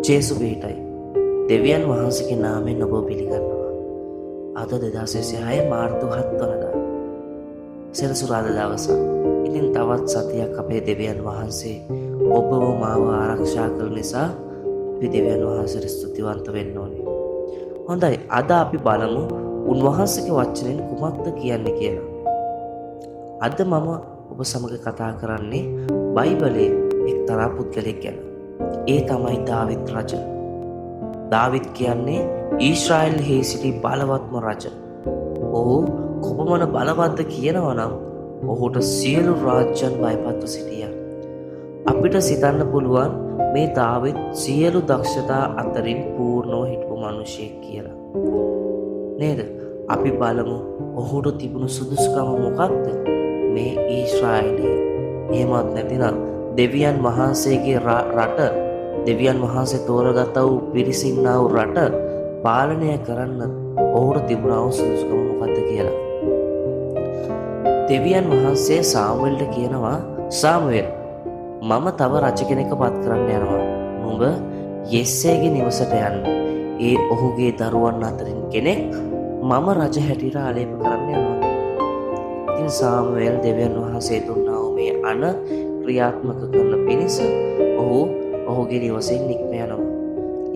ජේසු පිහිටයි. දෙවියන් වහන්සේගේ නාමයෙන් ඔබ පිළිගන්නවා. අද 2026 මාර්තු 7 වනදා සෙනසුරාදා දවස. ඉතින් තවත් සතියක් අපේ දෙවියන් වහන්සේ ඔබව මාව ආරක්ෂා කළ නිසා අපි දෙවියන් වහන්සේට ස්තුතිවන්ත වෙන්න ඕනේ. හොඳයි, අද අපි බලමු උන්වහන්සේගේ වචනෙන් කුමක්ද කියන්නේ කියලා. අද මම ඔබ සමග කතා කරන්නේ බයිබලයේ එක්තරා පුද්ගලයෙක් ගැන. ඒ තමයි දාවිත් රජ. දාවිත් කියන්නේ ඊශ්‍රායල්හි සිටි බලවත්ම රජ. ඔහු කොපමණ බලවත්ද කියනවා නම් ඔහුට සියලු රාජ්‍යයන් බයපත්ව සිටියා. අපිට සිතන්න පුළුවන් මේ දාවිත් සියලු දක්ෂතා අතරින් පූර්ණව හිටපු මිනිසෙක් කියලා. නේද? අපි බලමු ඔහුට තිබුණු සුදුසුකම මොකක්ද? මේ ඊශ්‍රායලයේ. එහෙමත් නැතිනම් දෙවියන් වහන්සේගේ රට, දෙවියන් වහන්සේ තෝරගත් වූ පිරිසින්නා වූ රට පාලනය කරන්න ඔහුට තිබුණා වූ සුදුසුකම මොකක්ද කියලා. දෙවියන් වහන්සේ සාමුවෙල්ට කියනවා, සාමුවෙල්, මම තව රජ කෙනෙක් පත් කරන්න යනවා. නුඹ යෙස්සේගේ නිවසට යන්න. ඒ ඔහුගේ දරුවන් අතරින් කෙනෙක් මම රජ හැටියට ආලේප කරන්න යනවා. ඉතින් සාමුවෙල් දෙවියන් වහන්සේ දුන්නා වූ මේ අණ ක්‍රියාත්මක කරන පිණිස ඔහු ඔහුගේ නිවසෙන් නික්ම යනවා.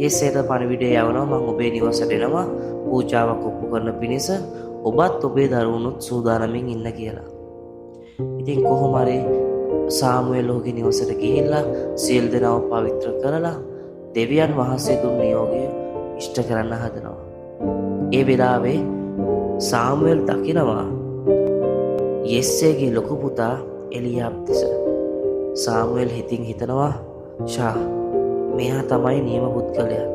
යෙස්සේට පණිවිඩය යවනවා, මම ඔබේ නිවසට එනවා පූජාවක් ඔප්පු කරන පිණිස. ඔබත් ඔබේ දරුවනුත් සූදානමින් ඉන්න කියලා. ඉතින් කොහොම හරි සාමුවෙල් ඔහුගේ නිවසට ගිහිල්ලා සියලු දෙනාව පවිත්‍ර කරලා දෙවියන් වහන්සේ දුන් නියෝගය ඉෂ්ට කරන්න හදනවා. ඒ වෙලාවේ සාමුවෙල් දකිනවා යෙස්සේගේ ලොකු පුතා එලියාබ් දෙස. සාමුවෙල් හිතින් හිතනවා, මෙයා තමයි නියම පුද්ගලයා.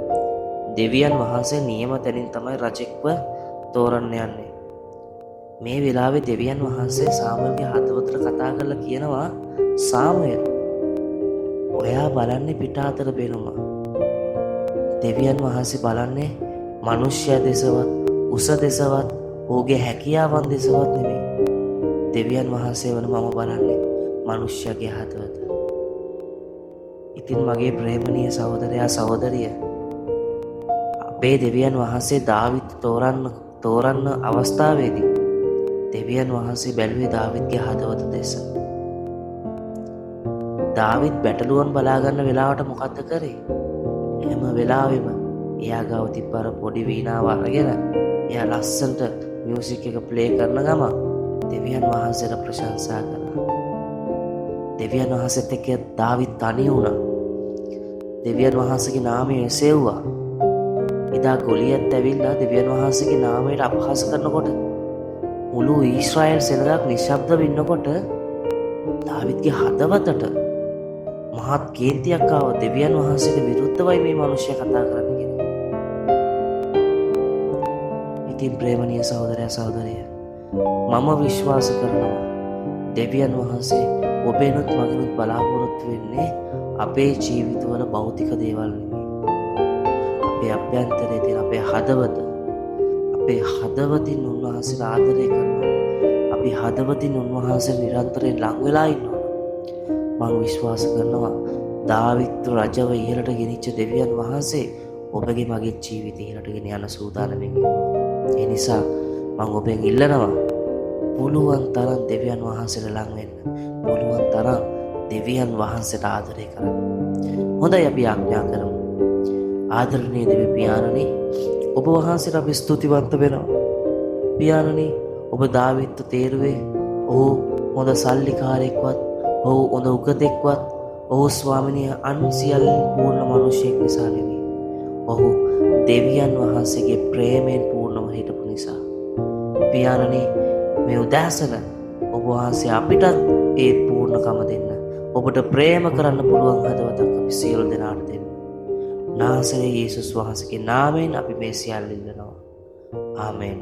දෙවියන් වහන්සේ නියම තැනින් තමයි රජෙක්ව තෝරන්න යන්නේ. මේ වෙලාවේ දෙවියන් වහන්සේ සාමුවෙල්ගේ හදවතට කතා කරලා කියනවා, සාමුවෙල්, ඔයා බලන්නේ පිට අතර පෙනුම. දෙවියන් වහන්සේ බලන්නේ මනුෂ්‍යයා දෙසවත්, උස දෙසවත්, ඔහුගේ හැකියාවන් දෙසවත් නෙමෙයි. දෙවියන් වහන්සේ වන මම බලන්නේ මනුෂ්‍යයාගේ හදවත. ඉතින් මගේ ප්‍රේමණීය සහෝදරයා සහෝදරිය, අපේ දෙවියන් වහන්සේ දාවිත් තෝරන්න අවස්ථාවේදී දෙවියන් වහන්සේ බැලුවේ දාවිත්ගේ හදවත දෙස. දාවිත් බැටළුවන් බලාගන්න වෙලාවට මොකද්ද කරේ? හැම වෙලාවෙම එයා ගාව තිබ්බ අර පොඩි වීණාව අරගෙන එයා ලස්සනට මියුසික් එක ප්ලේ කරන ගම දෙවියන් වහන්සේට ප්‍රශංසා කළා. දෙවියන් වහන්සේත් එක්ක දාවිත් තනි වුණා. දෙවියන් වහන්සේගේ නාමය එසෙව්වා. ඉදා ගොලියත් ඇවිල්ලා දෙවියන් වහන්සේගේ නාමයට අපහාස කරනකොට මුළු ඊශ්‍රායල් සෙනගක් නිශ්ශබ්දව ඉන්නකොට දාවිත්ගේ හදවතට මහත් කේන්තියක් ආව. දෙවියන් වහන්සේට විරුද්ධවයි මේ මිනිස්සයා කතා කරන්නේ කියලා. ඉතින් ප්‍රේමණීය සහෝදරයා සහෝදරිය, මම විශ්වාස කරනවා දෙවියන් වහන්සේ ඔබෙනුත් මගෙනුත් බලාපොරොත්තු වෙන්නේ අපේ ජීවිතවල භෞතික දේවල් නෙමෙයි. අපේ අභ්‍යන්තරයේ තියෙන අපේ හදවතින් උන්වහන්සේට ආදරය කරනවා. අපි හදවතින් උන්වහන්සේ නිරන්තරයෙන් ලං වෙලා ඉන්නවා. මම විශ්වාස කරනවා දාවිත් රජව ඉහළට ගෙනිච්ච දෙවියන් වහන්සේ ඔබගේ මගේ ජීවිතය ඉහළට ගෙන යන සූදානමින් ඉන්නවා. ඒ නිසා මම ඔබෙන් ඉල්ලනවා, පුළුවන් තරම් දෙවියන් වහන්සේට ලං වෙන්න. පුළුවන් තරම් දෙවියන් වහන්සේට ආදරය කරන්න. හොඳයි, අපි ආඥා කරමු. ආදරණීය දෙවි පියාණනි, ඔබ වහන්සේට අපි ස්තුතිවන්ත වෙනවා. පියාණනි, ඔබ දාවිත්ව තේරුවේ ඔහු හොඳ සල්ලිකාරයෙක්වත්, ඔහු හොඳ උගතෙක්වත්, ඔහු ස්වාමිනිය අන් සියල්ලෙන් පූර්ණ මිනිසෙක් නිසා නෙවෙයි. ඔහු දෙවියන් වහන්සේගේ ප්‍රේමයෙන් පූර්ණව හිටපු නිසා. පියාණනි, මේ උදෑසන ඔබ වහන්සේ අපිටත් ඒ පූර්ණකම දෙන්න. ඔබට ප්‍රේම කරන්න පුළුවන් හදවතක් අපි සියලු දෙනාට දෙන්න. නාසරේ යේසුස් වහන්සේගේ නාමයෙන් අපි මේ සියල්ල ඉල්ලනවා. ආමෙන්.